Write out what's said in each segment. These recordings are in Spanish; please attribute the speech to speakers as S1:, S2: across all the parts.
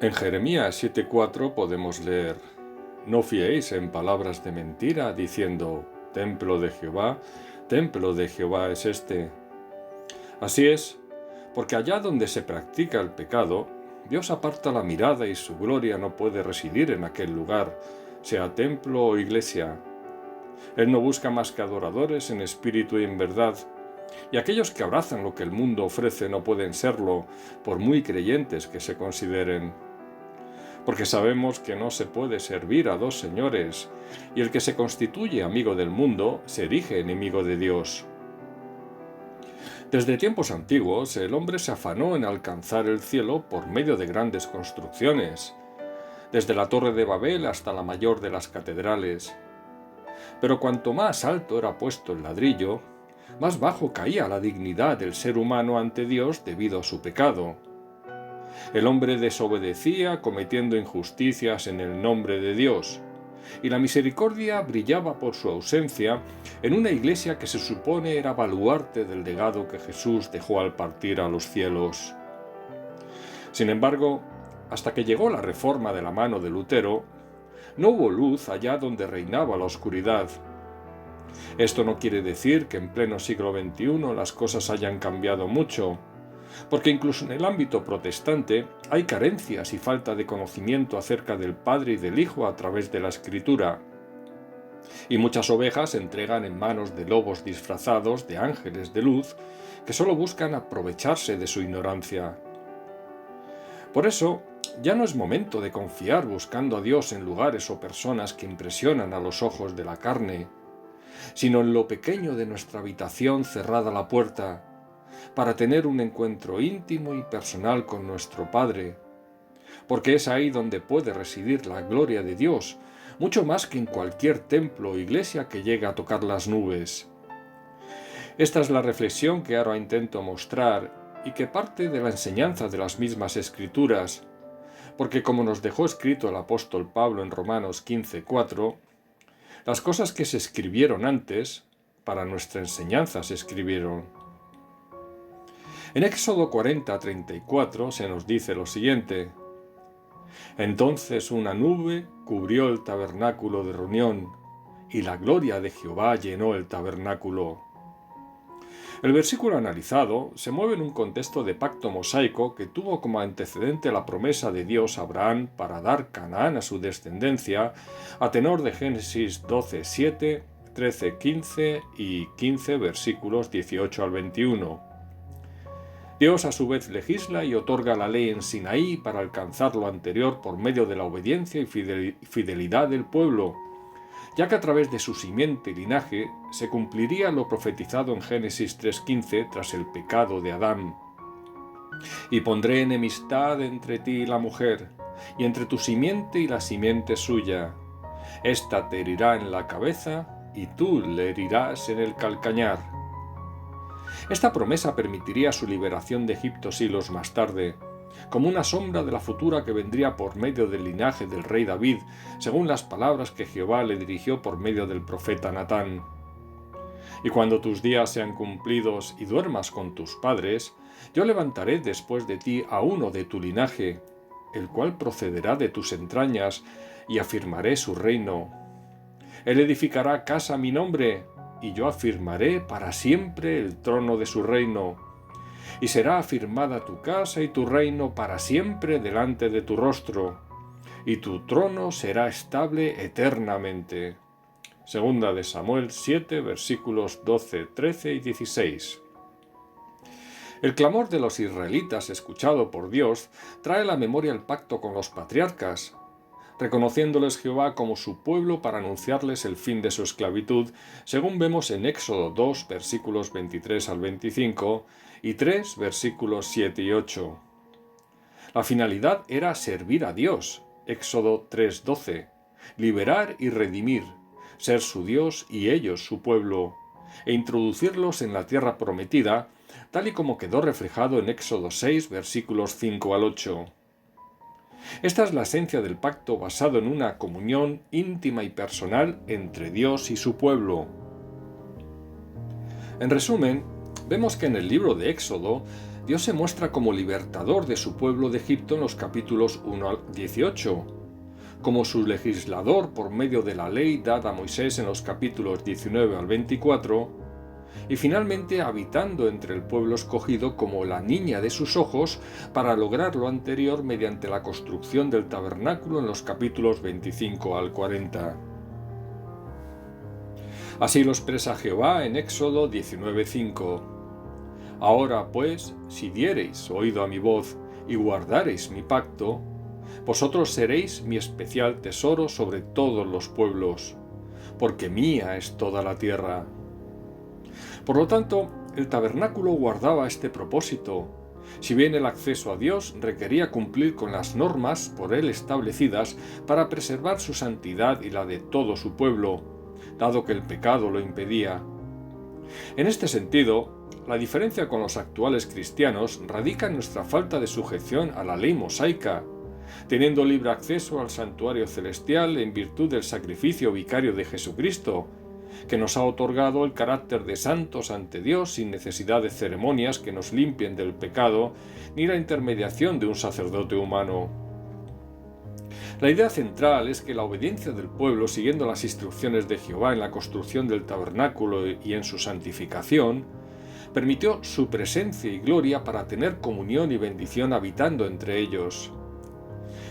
S1: En Jeremías 7:4 podemos leer: No fiéis en palabras de mentira, diciendo, templo de Jehová es este. Así es, porque allá donde se practica el pecado, Dios aparta la mirada y su gloria no puede residir en aquel lugar, sea templo o iglesia. Él no busca más que adoradores en espíritu y en verdad, y aquellos que abrazan lo que el mundo ofrece no pueden serlo, por muy creyentes que se consideren. Porque sabemos que no se puede servir a dos señores, y el que se constituye amigo del mundo se erige enemigo de Dios. Desde tiempos antiguos, el hombre se afanó en alcanzar el cielo por medio de grandes construcciones, desde la Torre de Babel hasta la mayor de las catedrales. Pero cuanto más alto era puesto el ladrillo, más bajo caía la dignidad del ser humano ante Dios debido a su pecado. El hombre desobedecía cometiendo injusticias en el nombre de Dios, y la misericordia brillaba por su ausencia en una iglesia que se supone era baluarte del legado que Jesús dejó al partir a los cielos. Sin embargo, hasta que llegó la reforma de la mano de Lutero, no hubo luz allá donde reinaba la oscuridad. Esto no quiere decir que en pleno siglo XXI las cosas hayan cambiado mucho, porque incluso en el ámbito protestante hay carencias y falta de conocimiento acerca del Padre y del Hijo a través de la Escritura. Y muchas ovejas se entregan en manos de lobos disfrazados de ángeles de luz que solo buscan aprovecharse de su ignorancia. Por eso, ya no es momento de confiar buscando a Dios en lugares o personas que impresionan a los ojos de la carne, sino en lo pequeño de nuestra habitación cerrada la puerta, para tener un encuentro íntimo y personal con nuestro Padre, porque es ahí donde puede residir la gloria de Dios, mucho más que en cualquier templo o iglesia que llegue a tocar las nubes. Esta es la reflexión que ahora intento mostrar y que parte de la enseñanza de las mismas Escrituras, porque como nos dejó escrito el apóstol Pablo en Romanos 15:4, las cosas que se escribieron antes, para nuestra enseñanza se escribieron. En Éxodo 40:34 se nos dice lo siguiente: Entonces una nube cubrió el tabernáculo de reunión, y la gloria de Jehová llenó el tabernáculo. El versículo analizado se mueve en un contexto de pacto mosaico que tuvo como antecedente la promesa de Dios a Abraham para dar Canaán a su descendencia, a tenor de Génesis 12:7, 13:15 y 15 versículos 18 al 21. Dios a su vez legisla y otorga la ley en Sinaí para alcanzar lo anterior por medio de la obediencia y fidelidad del pueblo, ya que a través de su simiente y linaje se cumpliría lo profetizado en Génesis 3:15 tras el pecado de Adán. Y pondré enemistad entre ti y la mujer, y entre tu simiente y la simiente suya. Esta te herirá en la cabeza, y tú le herirás en el calcañar. Esta promesa permitiría su liberación de Egipto siglos más tarde, como una sombra de la futura que vendría por medio del linaje del rey David, según las palabras que Jehová le dirigió por medio del profeta Natán. Y cuando tus días sean cumplidos y duermas con tus padres, yo levantaré después de ti a uno de tu linaje, el cual procederá de tus entrañas, y afirmaré su reino. Él edificará casa a mi nombre, y yo afirmaré para siempre el trono de su reino. Y será afirmada tu casa y tu reino para siempre delante de tu rostro, y tu trono será estable eternamente. Segunda de Samuel 7, versículos 12, 13 y 16. El clamor de los israelitas escuchado por Dios trae a la memoria el pacto con los patriarcas, reconociéndoles Jehová como su pueblo para anunciarles el fin de su esclavitud, según vemos en Éxodo 2, versículos 23 al 25, y 3, versículos 7 y 8. La finalidad era servir a Dios, Éxodo 3:12, liberar y redimir, ser su Dios y ellos su pueblo, e introducirlos en la tierra prometida, tal y como quedó reflejado en Éxodo 6, versículos 5 al 8. Esta es la esencia del pacto basado en una comunión íntima y personal entre Dios y su pueblo. En resumen, vemos que en el libro de Éxodo Dios se muestra como libertador de su pueblo de Egipto en los capítulos 1 al 18, como su legislador por medio de la ley dada a Moisés en los capítulos 19 al 24, y finalmente habitando entre el pueblo escogido como la niña de sus ojos para lograr lo anterior mediante la construcción del tabernáculo en los capítulos 25 al 40. Así lo expresa Jehová en Éxodo 19:5. Ahora pues, si diereis oído a mi voz y guardareis mi pacto, vosotros seréis mi especial tesoro sobre todos los pueblos, porque mía es toda la tierra. Por lo tanto, el tabernáculo guardaba este propósito. Si bien el acceso a Dios requería cumplir con las normas por él establecidas para preservar su santidad y la de todo su pueblo, dado que el pecado lo impedía. En este sentido, la diferencia con los actuales cristianos radica en nuestra falta de sujeción a la ley mosaica, teniendo libre acceso al santuario celestial en virtud del sacrificio vicario de Jesucristo, que nos ha otorgado el carácter de santos ante Dios sin necesidad de ceremonias que nos limpien del pecado ni la intermediación de un sacerdote humano. La idea central es que la obediencia del pueblo siguiendo las instrucciones de Jehová en la construcción del tabernáculo y en su santificación, permitió su presencia y gloria para tener comunión y bendición habitando entre ellos.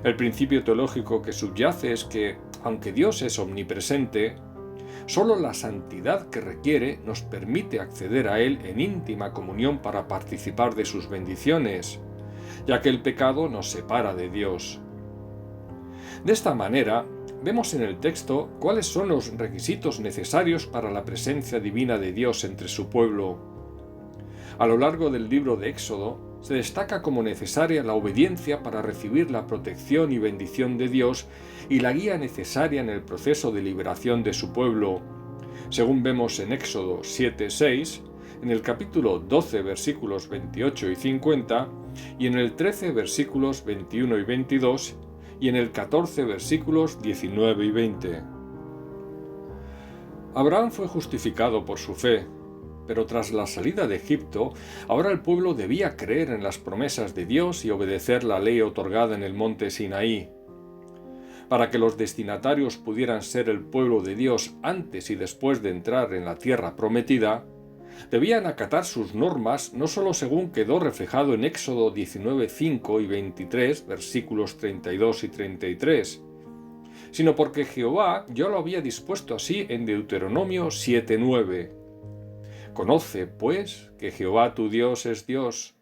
S1: El principio teológico que subyace es que, aunque Dios es omnipresente, solo la santidad que requiere nos permite acceder a Él en íntima comunión para participar de sus bendiciones, ya que el pecado nos separa de Dios. De esta manera, vemos en el texto cuáles son los requisitos necesarios para la presencia divina de Dios entre su pueblo. A lo largo del libro de Éxodo, se destaca como necesaria la obediencia para recibir la protección y bendición de Dios y la guía necesaria en el proceso de liberación de su pueblo, según vemos en Éxodo 7:6, en el capítulo 12 versículos 28 y 50, y en el 13 versículos 21 y 22, y en el 14 versículos 19 y 20. Abraham fue justificado por su fe, pero tras la salida de Egipto, ahora el pueblo debía creer en las promesas de Dios y obedecer la ley otorgada en el monte Sinaí. Para que los destinatarios pudieran ser el pueblo de Dios antes y después de entrar en la tierra prometida, debían acatar sus normas no solo según quedó reflejado en Éxodo 19:5 y 23, versículos 32 y 33, sino porque Jehová ya lo había dispuesto así en Deuteronomio 7:9. Conoce, pues, que Jehová tu Dios es Dios,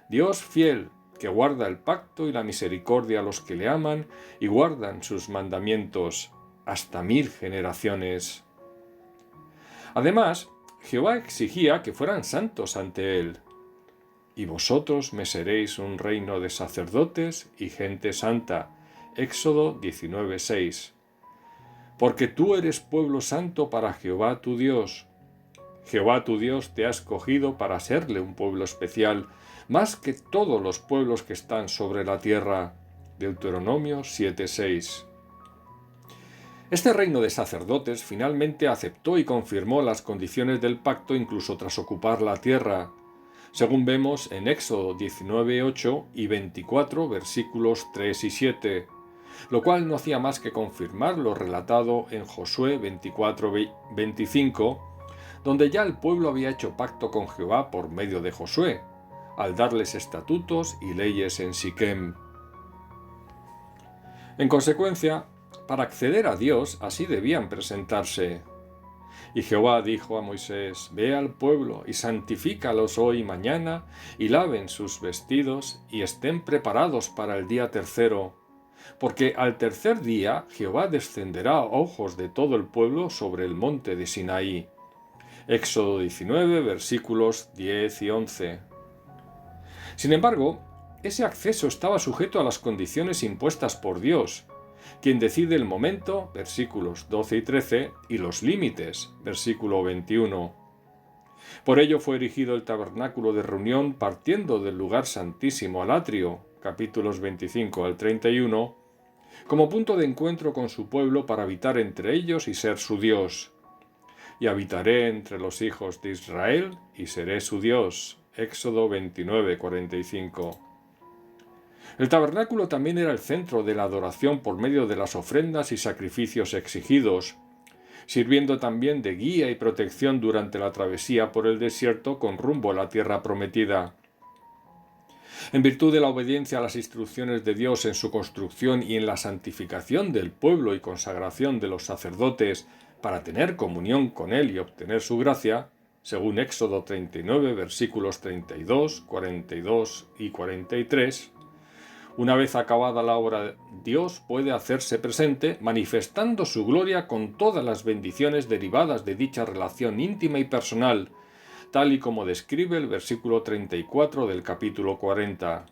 S1: Dios fiel, que guarda el pacto y la misericordia a los que le aman y guardan sus mandamientos hasta 1000 generaciones. Además, Jehová exigía que fueran santos ante él. Y vosotros me seréis un reino de sacerdotes y gente santa. Éxodo 19:6. Porque tú eres pueblo santo para Jehová tu Dios. Jehová tu Dios te ha escogido para serle un pueblo especial, más que todos los pueblos que están sobre la tierra. Deuteronomio 7:6. Este reino de sacerdotes finalmente aceptó y confirmó las condiciones del pacto incluso tras ocupar la tierra, según vemos en Éxodo 19:8 y 24 versículos 3 y 7, lo cual no hacía más que confirmar lo relatado en Josué 24:25, donde ya el pueblo había hecho pacto con Jehová por medio de Josué, al darles estatutos y leyes en Siquem. En consecuencia, para acceder a Dios así debían presentarse. Y Jehová dijo a Moisés: Ve al pueblo y santifícalos hoy y mañana, y laven sus vestidos, y estén preparados para el día tercero, porque al tercer día Jehová descenderá a ojos de todo el pueblo sobre el monte de Sinaí. Éxodo 19, versículos 10 y 11. Sin embargo, ese acceso estaba sujeto a las condiciones impuestas por Dios, quien decide el momento, versículos 12 y 13, y los límites, versículo 21. Por ello fue erigido el tabernáculo de reunión partiendo del lugar santísimo al atrio, capítulos 25 al 31, como punto de encuentro con su pueblo para habitar entre ellos y ser su Dios. Y habitaré entre los hijos de Israel y seré su Dios. Éxodo 29:45. El tabernáculo también era el centro de la adoración por medio de las ofrendas y sacrificios exigidos, sirviendo también de guía y protección durante la travesía por el desierto con rumbo a la tierra prometida. En virtud de la obediencia a las instrucciones de Dios en su construcción y en la santificación del pueblo y consagración de los sacerdotes para tener comunión con Él y obtener su gracia, según Éxodo 39, versículos 32, 42 y 43, una vez acabada la obra, Dios puede hacerse presente manifestando su gloria con todas las bendiciones derivadas de dicha relación íntima y personal, tal y como describe el versículo 34 del capítulo 40.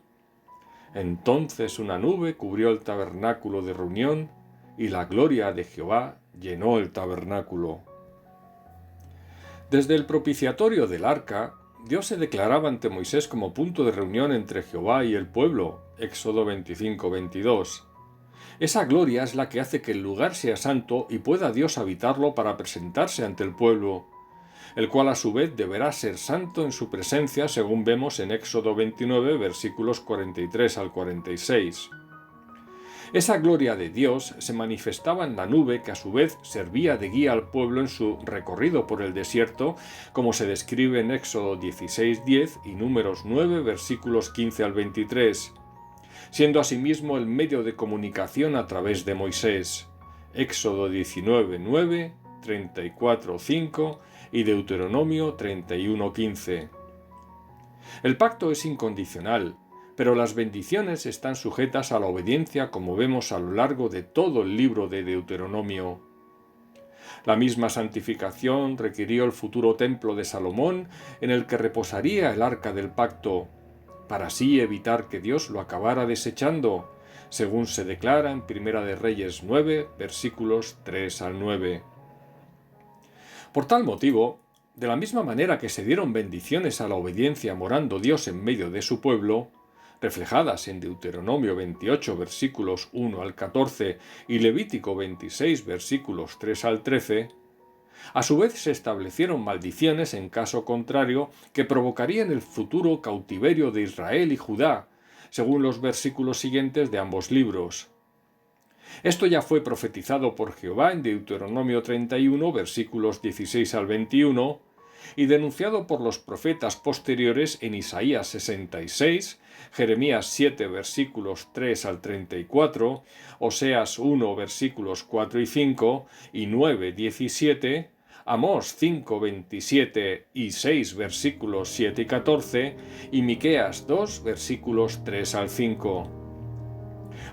S1: Entonces una nube cubrió el tabernáculo de reunión, y la gloria de Jehová llenó el tabernáculo. Desde el propiciatorio del arca, Dios se declaraba ante Moisés como punto de reunión entre Jehová y el pueblo, Éxodo 25:22. Esa gloria es la que hace que el lugar sea santo y pueda Dios habitarlo para presentarse ante el pueblo, el cual a su vez deberá ser santo en su presencia, según vemos en Éxodo 29, versículos 43 al 46. Esa gloria de Dios se manifestaba en la nube que a su vez servía de guía al pueblo en su recorrido por el desierto, como se describe en Éxodo 16:10 y Números 9, versículos 15 al 23, siendo asimismo el medio de comunicación a través de Moisés, Éxodo 19:9, 34:5 y Deuteronomio 31:15. El pacto es incondicional, pero las bendiciones están sujetas a la obediencia, como vemos a lo largo de todo el libro de Deuteronomio. La misma santificación requirió el futuro templo de Salomón, en el que reposaría el arca del pacto, para así evitar que Dios lo acabara desechando, según se declara en Primera de Reyes 9, versículos 3 al 9. Por tal motivo, de la misma manera que se dieron bendiciones a la obediencia morando Dios en medio de su pueblo, reflejadas en Deuteronomio 28, versículos 1 al 14 y Levítico 26, versículos 3 al 13, a su vez se establecieron maldiciones en caso contrario que provocarían el futuro cautiverio de Israel y Judá, según los versículos siguientes de ambos libros. Esto ya fue profetizado por Jehová en Deuteronomio 31, versículos 16 al 21, y denunciado por los profetas posteriores en Isaías 66, Jeremías 7, versículos 3 al 34, Oseas 1, versículos 4 y 5, y 9, 17, Amós 5, 27 y 6, versículos 7 y 14, y Miqueas 2, versículos 3 al 5.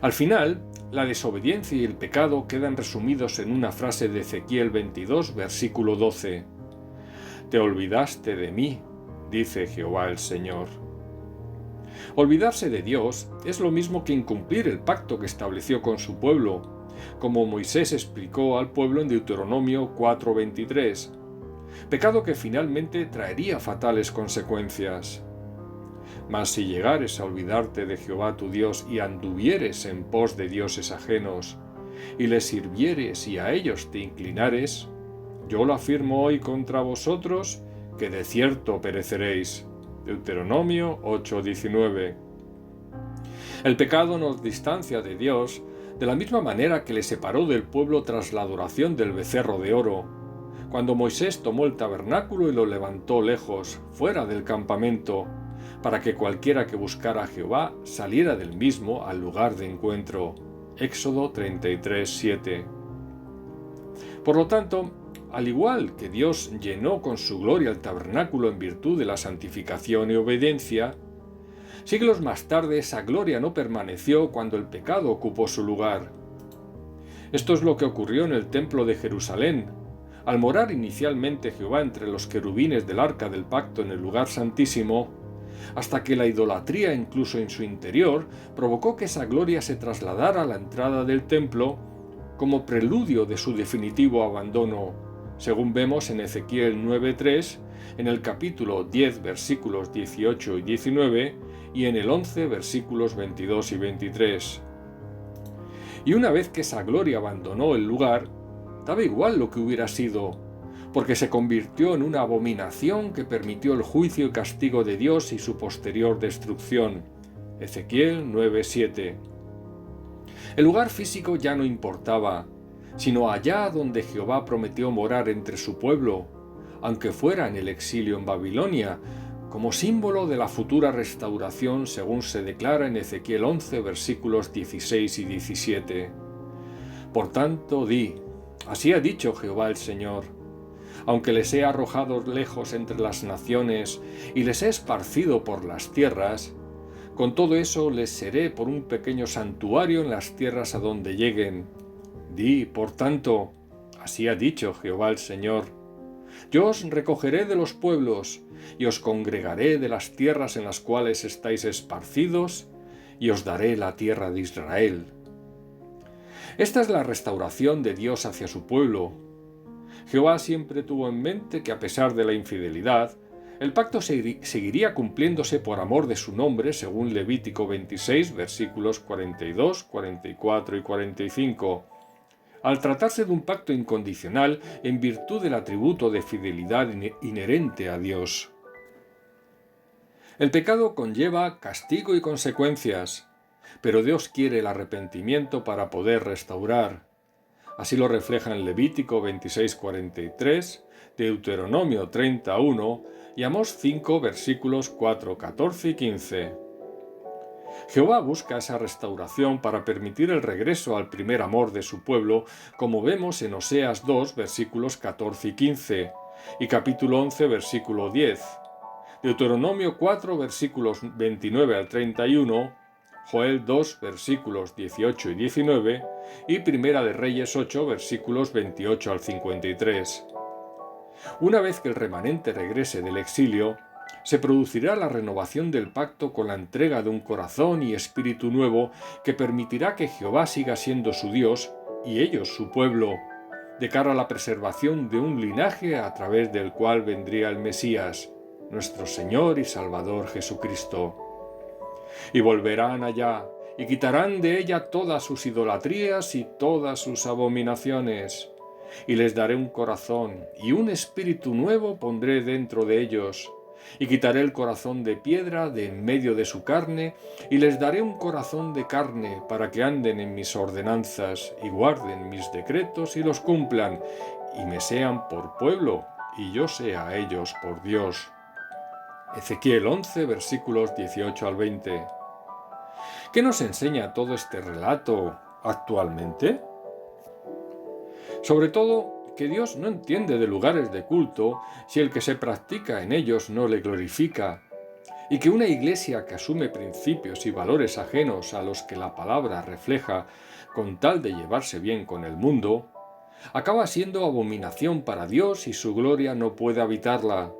S1: Al final, la desobediencia y el pecado quedan resumidos en una frase de Ezequiel 22, versículo 12. Te olvidaste de mí, dice Jehová el Señor. Olvidarse de Dios es lo mismo que incumplir el pacto que estableció con su pueblo, como Moisés explicó al pueblo en Deuteronomio 4:23, pecado que finalmente traería fatales consecuencias. Mas si llegares a olvidarte de Jehová tu Dios y anduvieres en pos de dioses ajenos, y les sirvieres y a ellos te inclinares, yo lo afirmo hoy contra vosotros, que de cierto pereceréis. Deuteronomio 8:19. El pecado nos distancia de Dios de la misma manera que le separó del pueblo tras la adoración del becerro de oro, cuando Moisés tomó el tabernáculo y lo levantó lejos, fuera del campamento, para que cualquiera que buscara a Jehová saliera del mismo al lugar de encuentro. Éxodo 33:7. Por lo tanto, al igual que Dios llenó con su gloria el tabernáculo en virtud de la santificación y obediencia, siglos más tarde esa gloria no permaneció cuando el pecado ocupó su lugar. Esto es lo que ocurrió en el templo de Jerusalén. Al morar inicialmente Jehová entre los querubines del arca del pacto en el lugar santísimo, hasta que la idolatría incluso en su interior provocó que esa gloria se trasladara a la entrada del templo como preludio de su definitivo abandono, según vemos en Ezequiel 9:3, en el capítulo 10 versículos 18 y 19 y en el 11 versículos 22 y 23. Y una vez que esa gloria abandonó el lugar, daba igual lo que hubiera sido, porque se convirtió en una abominación que permitió el juicio y castigo de Dios y su posterior destrucción. Ezequiel 9:7. El lugar físico ya no importaba, sino allá donde Jehová prometió morar entre su pueblo, aunque fuera en el exilio en Babilonia, como símbolo de la futura restauración según se declara en Ezequiel 11, versículos 16 y 17. Por tanto, di, así ha dicho Jehová el Señor, aunque les he arrojado lejos entre las naciones y les he esparcido por las tierras, con todo eso les seré por un pequeño santuario en las tierras a donde lleguen. Di, por tanto, así ha dicho Jehová el Señor, yo os recogeré de los pueblos y os congregaré de las tierras en las cuales estáis esparcidos y os daré la tierra de Israel. Esta es la restauración de Dios hacia su pueblo. Jehová siempre tuvo en mente que a pesar de la infidelidad, el pacto seguiría cumpliéndose por amor de su nombre, según Levítico 26, versículos 42, 44 y 45, al tratarse de un pacto incondicional en virtud del atributo de fidelidad inherente a Dios. El pecado conlleva castigo y consecuencias, pero Dios quiere el arrepentimiento para poder restaurar. Así lo refleja en Levítico 26:43, Deuteronomio 30:1 y Amós 5, versículos 4, 14 y 15. Jehová busca esa restauración para permitir el regreso al primer amor de su pueblo, como vemos en Oseas 2, versículos 14 y 15, y capítulo 11, versículo 10, Deuteronomio 4, versículos 29 al 31, Joel 2, versículos 18 y 19, y Primera de Reyes 8, versículos 28 al 53. Una vez que el remanente regrese del exilio, se producirá la renovación del pacto con la entrega de un corazón y espíritu nuevo que permitirá que Jehová siga siendo su Dios y ellos su pueblo, de cara a la preservación de un linaje a través del cual vendría el Mesías, nuestro Señor y Salvador Jesucristo. Y volverán allá y quitarán de ella todas sus idolatrías y todas sus abominaciones. Y les daré un corazón, y un espíritu nuevo pondré dentro de ellos. Y quitaré el corazón de piedra de en medio de su carne, y les daré un corazón de carne, para que anden en mis ordenanzas, y guarden mis decretos y los cumplan, y me sean por pueblo, y yo sea a ellos por Dios. Ezequiel 11, versículos 18 al 20. ¿Qué nos enseña todo este relato actualmente? Sobre todo, que Dios no entiende de lugares de culto si el que se practica en ellos no le glorifica, y que una iglesia que asume principios y valores ajenos a los que la palabra refleja con tal de llevarse bien con el mundo, acaba siendo abominación para Dios y su gloria no puede habitarla.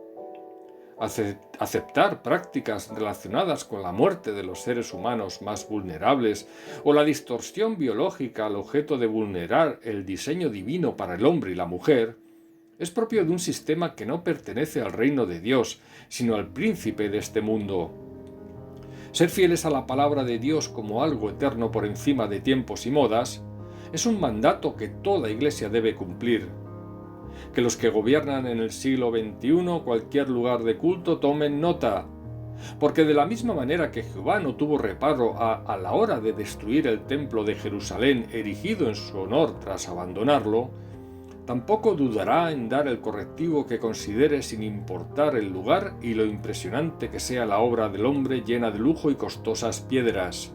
S1: Aceptar prácticas relacionadas con la muerte de los seres humanos más vulnerables o la distorsión biológica al objeto de vulnerar el diseño divino para el hombre y la mujer es propio de un sistema que no pertenece al reino de Dios, sino al príncipe de este mundo. Ser fieles a la palabra de Dios como algo eterno por encima de tiempos y modas es un mandato que toda iglesia debe cumplir. Que los que gobiernan en el siglo XXI cualquier lugar de culto tomen nota, porque de la misma manera que Jehová no tuvo reparo a la hora de destruir el templo de Jerusalén erigido en su honor tras abandonarlo, tampoco dudará en dar el correctivo que considere sin importar el lugar y lo impresionante que sea la obra del hombre llena de lujo y costosas piedras.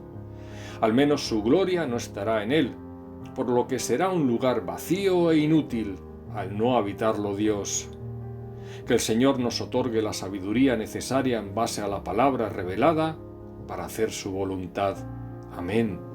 S1: Al menos su gloria no estará en él, por lo que será un lugar vacío e inútil, al no habitarlo Dios. Que el Señor nos otorgue la sabiduría necesaria en base a la palabra revelada para hacer su voluntad. Amén.